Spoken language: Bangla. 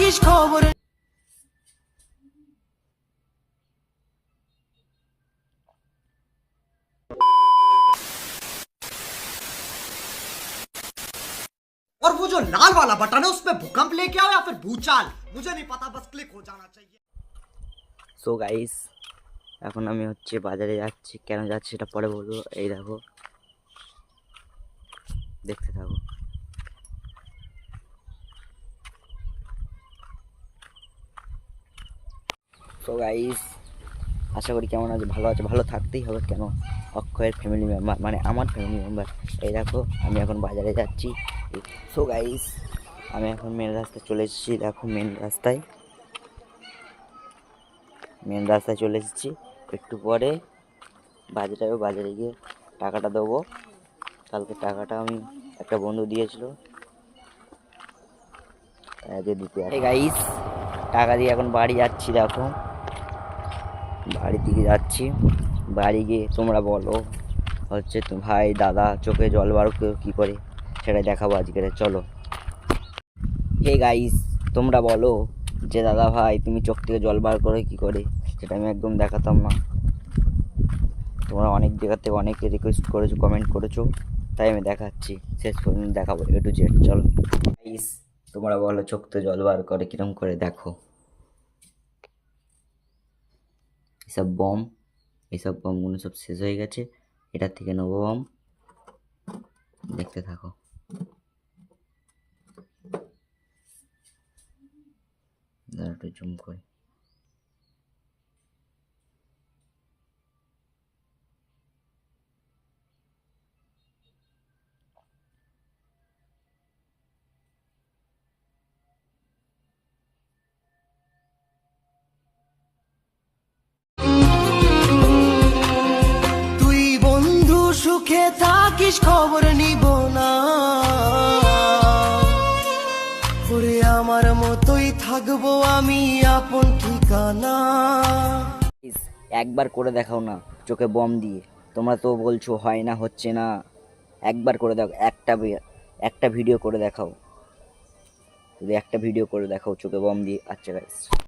থাকিস খবর। और वो जो लाल वाला बटन है उसपे भूकंप लेके आओ या फिर भूचाल, मुझे नहीं पता, बस क्लिक हो जाना चाहिए। সো গাইস, এখন আমি হচ্ছে বাজারে যাচ্ছি। কেন যাচ্ছি সেটা পরে বলবো। এই দেখো, দেখতে থাকো। সো গাইস, আশা করি কেমন আছে, ভালো আছে। ভালো থাকতেই হবে, কেন অক্ষয়ের ফ্যামিলি মেম্বার, মানে আমার ফ্যামিলি মেম্বার। এই দেখো, আমি এখন বাজারে যাচ্ছি। সো গাইস, আমি এখন মেন রাস্তায় চলে এসেছি। দেখো, মেন রাস্তায় চলে এসেছি। একটু পরে বাজারে গিয়ে টাকাটা দেবো। কালকে টাকাটা আমি একটা বন্ধু দিয়েছিল, যে দিতে। এই গাইস, টাকা দিয়ে এখন বাড়ি যাচ্ছি। দেখো, বাড়ির দিকে যাচ্ছি। বাড়ি গিয়ে তোমরা বলো হচ্ছে ভাই দাদা চোখে জল বার কী করে, সেটাই দেখাবো আজকের। চলো। হে গাইস, তোমরা বলো যে দাদা ভাই তুমি চোখ থেকে জল বার করে কী করে, সেটা আমি একদম দেখাতাম না। তোমরা অনেক জায়গা থেকে অনেকে রিকোয়েস্ট করেছো, কমেন্ট করেছো, তাই আমি দেখাচ্ছি। শেষ পর্যন্ত দেখাবো, A to Z। চলো গাইস, তোমরা বলো চোখ থেকে জল বার করে কিরম করে। দেখো, এইসব বমগুলো সব শেষ হয়ে গেছে। এটার থেকে নেবো বম, দেখতে থাকো। একটু জুম করি। তুই বন্ধু সুখে থাকিস খবর নিব না, ওরে আমার মতোই থাকবো আমি আপন ঠিকানা। একবার করে দেখাও না চোখে বম দিয়ে। তোমরা তো বলছো হয় না, হচ্ছে না। একবার করে দেখো, একটা ভিডিও করে দেখাও, যদি একটা ভিডিও করে দেখাও চোখে বম দিয়ে। আচ্ছা গাইস।